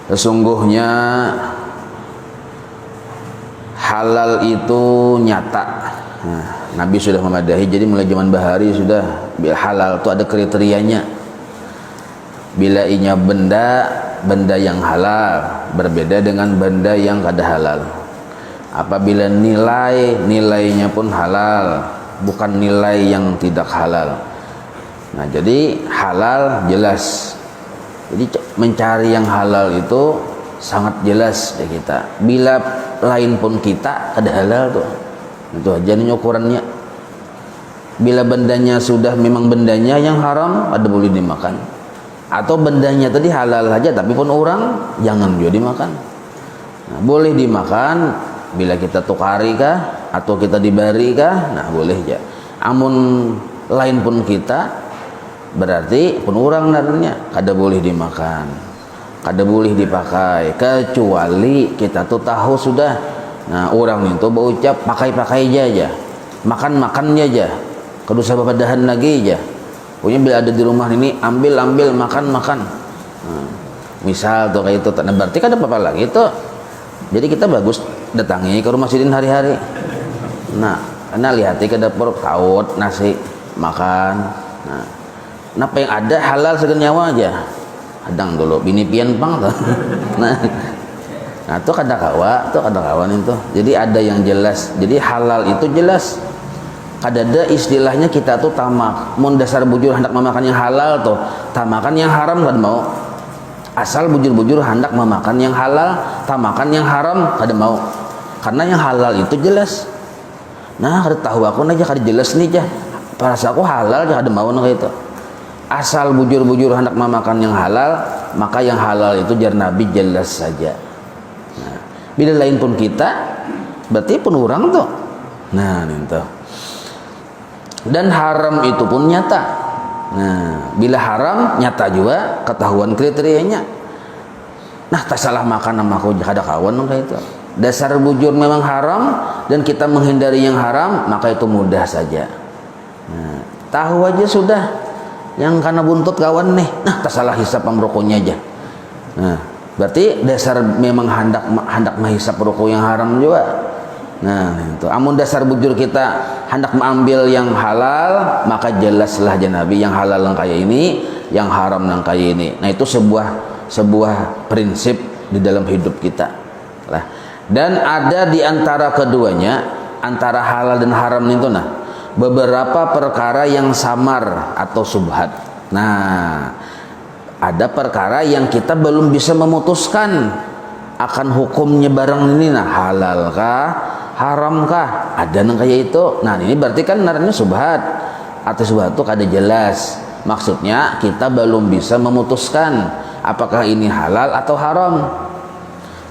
Sesungguhnya halal itu nyata. Nah, Nabi sudah memadahi, jadi mulai zaman bahari sudah halal itu ada kriterianya. Bila inya benda yang halal berbeda dengan benda yang kada halal. Apabila nilainya pun halal, bukan nilai yang tidak halal. Nah, jadi halal jelas. Jadi mencari yang halal itu sangat jelas ya kita. Bila lain pun kita ada halal tuh. Itu aja nih ukurannya. Bila bendanya sudah memang bendanya yang haram, ada boleh dimakan. Atau bendanya tadi halal saja tapi pun orang jangan juga dimakan. Nah, boleh dimakan bila kita tukari kah atau kita dibari kah, nah boleh ya. Amun lain pun kita berarti pun orang nantinya kada boleh dimakan, kada boleh dipakai, kecuali kita tuh tahu sudah. Nah, orang itu berucap pakai aja, makannya aja, kada usah babadahan lagi aja. Pokoknya bila ada di rumah ini ambil makan. Nah, misal tuh kayak itu, nah berarti kada apa-apa lagi tuh. Jadi kita bagus datangi ke rumah sidin hari-hari. Nah, karena lihati ke dapur kaut nasi makan. Nah, apa yang ada halal segan nyawa aja. Adang dulu bini pian pang tuh. Nah, tuh kada kawan itu. Jadi ada yang jelas. Jadi halal itu jelas. Kada ada istilahnya kita tuh tamak. Mun dasar bujur hendak memakan yang halal tuh, tamakan yang haram kada mau. Asal bujur-bujur hendak memakan yang halal, tamakan yang haram kada mau. Karena yang halal itu jelas. Nah, kada tahu aku aja kada jelas nih jah. Perasa aku halal jah kada mau nang itu. Asal bujur-bujur hendak memakan yang halal, maka yang halal itu jar Nabi jelas saja. Nah, bila lain pun kita, berarti pun orang tuh. Nah, itu. Dan haram itu pun nyata. Nah, bila haram nyata juga ketahuan kriterianya. Nah, tak salah makan sama aku kada kawan kayak itu. Dasar bujur memang haram dan kita menghindari yang haram, maka itu mudah saja. Nah, tahu aja sudah yang karena buntut kawan nih. Nah, tak salah hisap rokoknya aja. Nah, berarti dasar memang hendak menghisap rokok yang haram juga. Nah, itu. Amun dasar bujur kita hendak mengambil yang halal, maka jelaslah Nabi yang halal yang kaya ini, yang haram yang kaya ini. Nah, itu sebuah prinsip di dalam hidup kita. Lah. Dan ada di antara keduanya, antara halal dan haram itu beberapa perkara yang samar atau subhat. Nah, ada perkara yang kita belum bisa memutuskan akan hukumnya barang ini, halal kah, haram kah, ada nang kayak itu. Nah, ini berarti kan naranya subhat atau subhat itu kada jelas. Maksudnya kita belum bisa memutuskan apakah ini halal atau haram.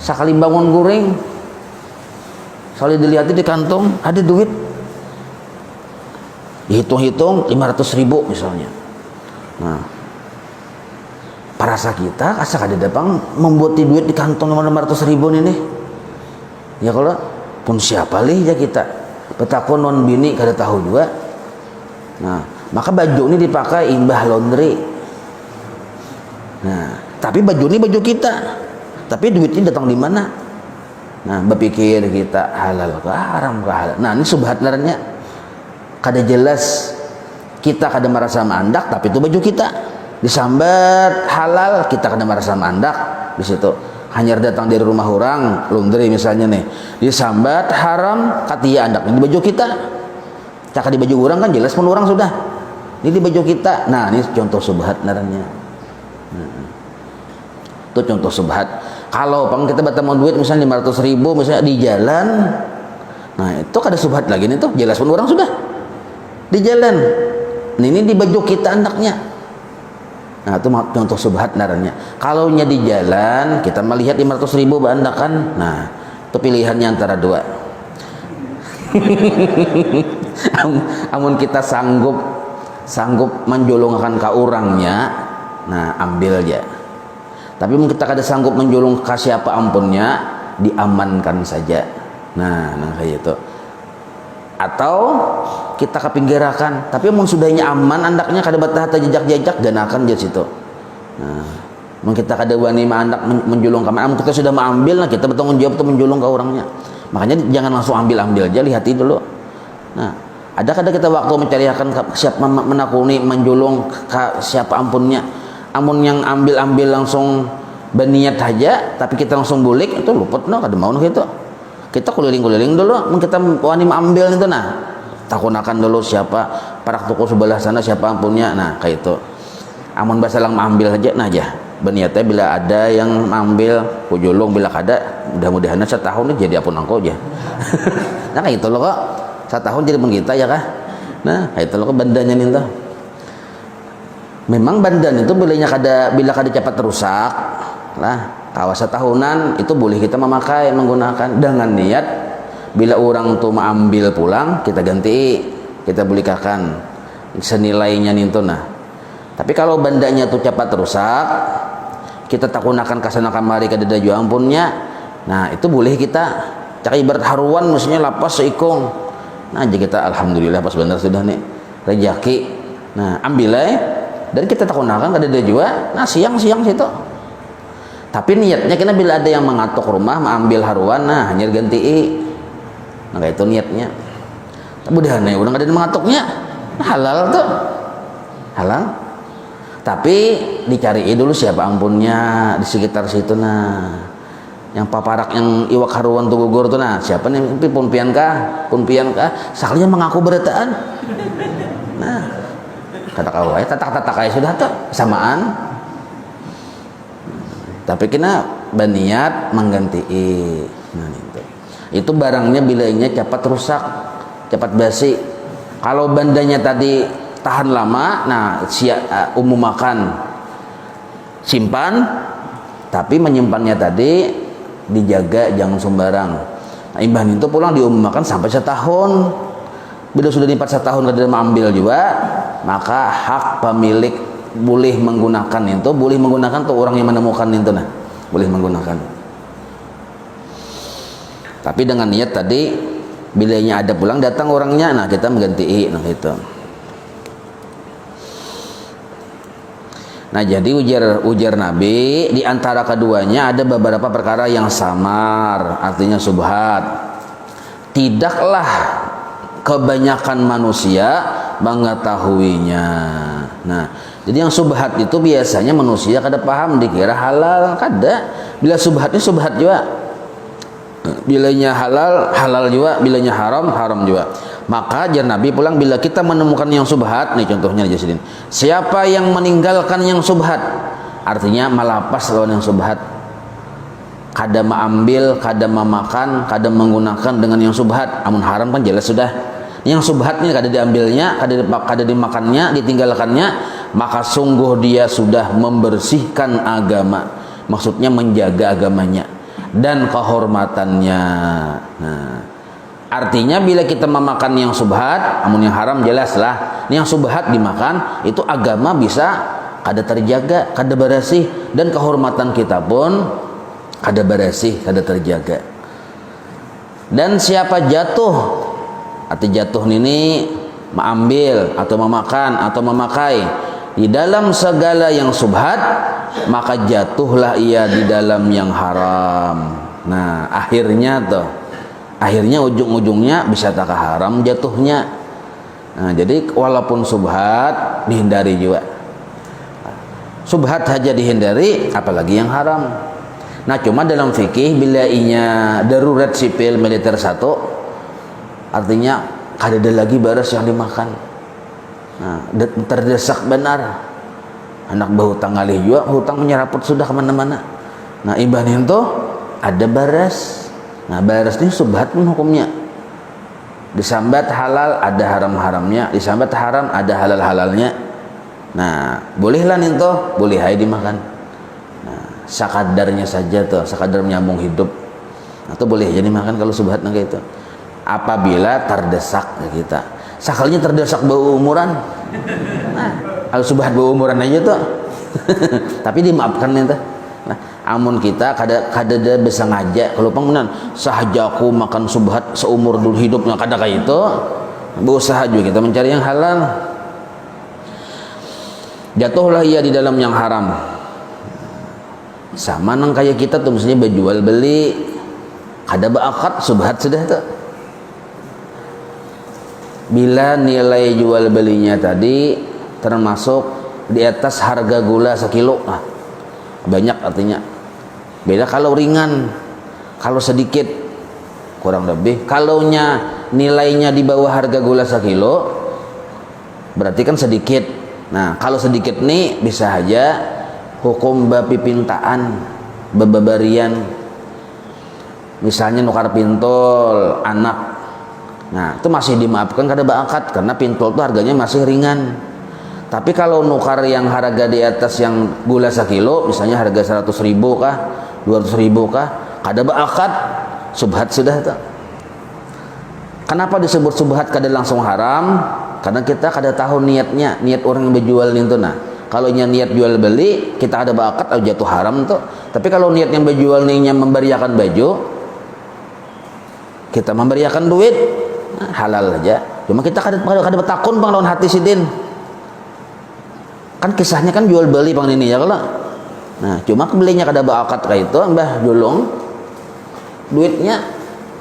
Sekali bangun goreng, sekali dilihat di kantong ada duit, dihitung-hitung 500.000 misalnya. Nah, parasa kita asa kada dapang membuat duit di kantong 500.000 ini. Ya kalau pun siapa lih ya kita petakon non bini kada tahu juga. Nah, maka baju ini dipakai imbah laundry. Nah, tapi baju ini baju kita, tapi duitnya datang di mana? Nah, berpikir kita halal kah haram kah halal. Nah, ini subhat naranya kada jelas. Kita kada merasa mandak, tapi itu baju kita disambat halal, kita kada merasa mandak di situ. Hanya datang dari rumah orang laundry misalnya nih, disambat haram katia andak di baju kita. Cakap di baju orang kan jelas pun orang sudah. Ini di baju kita. Nah, ini contoh subhat naranya. Itu contoh subhat. Kalau kita bertemu duit misalnya 500.000 misalnya di jalan, nah itu kada subhat lagi nih tuh, jelas pun orang sudah di jalan. Nah, ini di baju kita anaknya. Nah, itu contoh subhat naranya. Kalau nya di jalan kita melihat 500.000 bandakan, nah itu pilihannya antara dua. Amun kita sanggup menjolongkan ke orangnya, nah ambil aja. Tapi mungkin kita kada sanggup menjolong ke siapa ampunnya, diamankan saja. Nah kayak itu. Atau kita kepinggirakan, tapi mun sudahnya aman andaknya kada betah jejak-jejak ganakan di situ. Nah Mun kita kada wani anak menjulung ke mana, kita sudah mengambil, nah kita bertanggung jawab tuh menjulung ke orangnya. Makanya jangan langsung ambil aja, lihat dulu. Nah, ada kadang kita waktu mencarikan siapa menakuni menjulung ke siapa ampunnya. Amun yang ambil langsung berniat aja, tapi kita langsung bulik itu luput no kada mau gitu. Kita keliling dulu, mun kita wani ambil itu nah. Takunakan dulu siapa parak toko sebelah sana siapa ampunnya. Nah, kayak itu. Amun basalang ambil aja nah aja. Berniatnya bila ada yang ambil kujulung, bila kada mudah-mudahan setahun ini jadi apun angko aja. Nah kayak itu loh kok, setahun jadi pengkita ya kah. Nah kayak itu loh kok bandannya nih tuh. Memang bandan itu bila kada cepat rusak lah, kawas setahunan itu boleh kita memakai menggunakan dengan niat bila orang tuh mengambil pulang kita ganti, kita belikan senilainya nih tuh. Nah tapi kalau bandanya tuh cepat rusak, kita takunakan kasana kamari kadada jua ampunnya, nah itu boleh kita cak ibarat haruan maksudnya lapas seikung. Nah aja kita alhamdulillah pas benar sudah nih rejaki, nah ambil dan kita takunakan kadada jua, nah siang situ. Tapi niatnya kita bila ada yang mengatuk rumah mengambil haruan, nah hanya ganti. Nah kayak itu niatnya. Mudahan nih udah ada yang mengatuknya, nah, halal tuh, halal. Tapi dicari dulu siapa ampunnya di sekitar situ. Nah yang paparak yang iwak haruan tuh gugur tuh, nah siapa nih punpian kah sakalinya mengaku berataan. Nah kata kau tatak aja sudah tuh samaan. Tapi kena berniat mengganti. Nah itu barangnya bilanya cepat rusak, cepat basi. Kalau bandanya tadi tahan lama, nah umum makan simpan, tapi menyimpannya tadi dijaga jangan sembarang. Nah imbahan itu pulang diumum makan sampai setahun. Bila sudah di 4 tahun kada mengambil juga, maka hak pemilik boleh menggunakan itu, boleh menggunakan tuh orang yang menemukan itu, nah boleh menggunakan. Tapi dengan niat tadi bilanya ada pulang datang orangnya, nah kita mengganti, nah itu. Nah jadi ujar Nabi di antara keduanya ada beberapa perkara yang samar, artinya subhat. Tidaklah kebanyakan manusia mengetahuinya. Nah jadi yang subhat itu biasanya manusia kada paham, dikira halal kada. Bila subhatnya subhat juga, bilanya halal juga, bilanya haram juga. Maka jar Nabi pulang bila kita menemukan yang subhat, nih contohnya aja sini. Siapa yang meninggalkan yang subhat, artinya melapas lawan yang subhat. Kada mengambil, kada memakan, kada menggunakan dengan yang subhat. Amun haram kan jelas sudah. Yang subhat ini kada diambilnya, kada dimakannya, ditinggalkannya, maka sungguh dia sudah membersihkan agama. Maksudnya menjaga agamanya dan kehormatannya. Nah, artinya bila kita memakan yang subhat, namun yang haram jelaslah. Yang subhat dimakan itu agama bisa kada terjaga, kada bersih, dan kehormatan kita pun kada bersih, kada terjaga. Dan siapa jatuh, arti jatuh ini mengambil atau memakan atau memakai di dalam segala yang subhat, maka jatuhlah ia di dalam yang haram. Nah akhirnya ujung-ujungnya bisa tak haram jatuhnya. Nah jadi walaupun subhat dihindari juga, subhat saja dihindari, apalagi yang haram. Nah cuma dalam fikih bila inya darurat sipil militer satu, artinya kada ada lagi baras yang dimakan. Nah terdesak benar, anak berhutang ngalih juga, hutang menyeraput sudah kemana-mana. Nah ibadah itu ada baras. Nah baras ini subhat pun hukumnya. Disambat halal ada haram-haramnya, disambat haram ada halal-halalnya. Nah bolehlah itu, boleh hai dimakan. Nah sakadarnya saja tuh, sakadar menyambung hidup. Nah itu boleh jadi makan kalau subhat kayak itu. Apabila terdesak kita, sakalnya terdesak bau umuran. Nah kalau subhat bau umuran aja tuh. Tapi dimaafkan itu. Nah, amun kita kada bisa ngajak kalau pengenan sahaja aku makan subhat seumur dulu hidupnya kada kayak itu, berusaha juga kita mencari yang halal. Jatuhlah ia di dalam yang haram. sama nang kayak kita tuh mestinya berjual beli kada beakad subhat sudah tuh. Bila nilai jual belinya tadi termasuk di atas harga gula sekilo, nah, banyak artinya. Beda kalau ringan, kalau sedikit kurang lebih. Kalau nilainya di bawah harga gula sekilo berarti kan sedikit. Nah kalau sedikit nih bisa aja hukum bapipintaan bebabarian, misalnya nukar pintol anak, nah itu masih dimaafkan kada beakad karena pintol itu harganya masih ringan. Tapi kalau nukar yang harga di atas yang gula sekilo, misalnya harga 100.000 kah 200.000 kah, kada beakad subhat sudah tuh. Kenapa disebut subhat kada langsung haram? Karena kita kada tahu niatnya, niat orang yang berjual itu. Nah kalau niat jual beli kita ada beakad atau jatuh haram tuh. Tapi kalau niat yang berjual nih memberiakan baju, kita memberiakan duit, nah, halal aja. Cuma kita kada betakun bang lawan hati sidin. Kan kisahnya kan jual beli bang ini ya kalau. Nah cuma belinya kada beakad kayak itu, mbah julung duitnya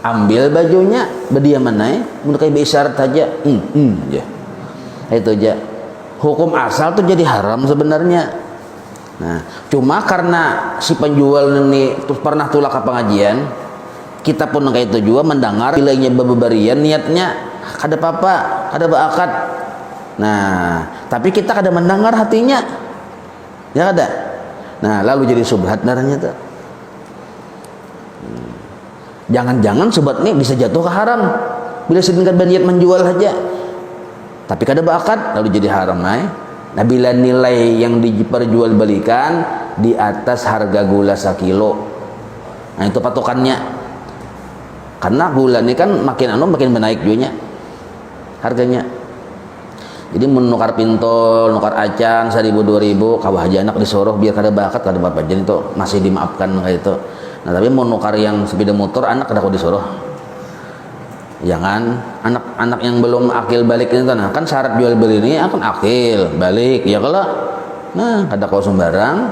ambil bajunya berdiaman naik, mun kayak isyarat aja, ya. Itu aja. Hukum asal tuh jadi haram sebenarnya. Nah, cuma karena si penjual ini terus pernah tulak ke pengajian, kita pun kayak itu juga mendengar nilainya bebarian niatnya kada apa-apa, kada beakad. Nah, tapi kita kada mendengar hatinya. Ya kada. Nah, lalu jadi subhat darahnya tuh. Jangan-jangan sobat ini bisa jatuh ke haram bila sedangkan berniat menjual saja. Tapi kada beakad lalu jadi haram. Nah bila nilai yang diperjualbelikan di atas harga gula sekilo, nah itu patokannya. Karena gula ini kan makin makin menaik juga harganya. Jadi menukar pintol, nukar acan 1.000 2.000 kawah aja anak disuruh biar kada beakad kada apa-apa. Jadi itu masih dimaafkan kayak itu. Nah tapi mau nukar yang sepeda motor anak kada kau disuruh. Jangan anak-anak yang belum akil balik ini nah kan syarat jual beli ini akan akil balik ya kalau nah kada kau sembarang.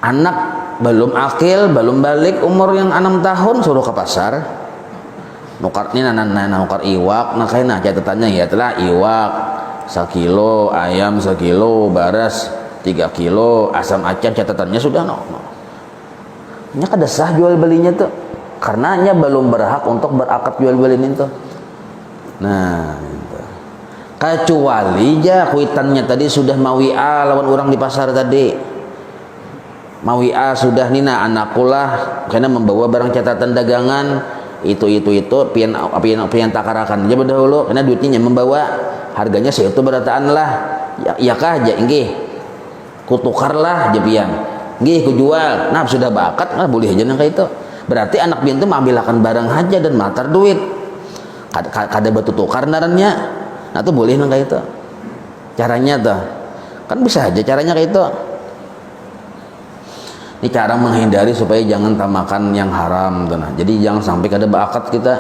Anak belum akil belum balik umur yang 6 tahun suruh ke pasar nukar ini nukar iwak, nah kayak catatannya ya telah iwak 1 kilo, ayam 1 kilo, baras 3 kilo, asam acan catatannya sudah nya kada sah jual belinya tuh. Karenanya belum berhak untuk berakad jual beli itu. Nah, gitu. Kecuali ja kuitannya tadi sudah mawi'a lawan orang di pasar tadi. Mawi'a sudah nina anakulah karena membawa barang catatan dagangan itu pian takarakan aja dahulu karena duitnya membawa harganya segitu berataan lah. Ya kah aja inggih. Kutukarlah je pian. Nggih kujual. Nah, sudah beakad nah boleh aja nang kayak itu. Berarti anak pian itu mengambilkan barang aja dan matar duit kada batu tukar narannya. Nah itu boleh nang kayak itu caranya tuh kan bisa aja caranya kayak itu. Ini cara menghindari supaya jangan tamakan yang haram tuh. Nah jadi jangan sampai kada beakad kita.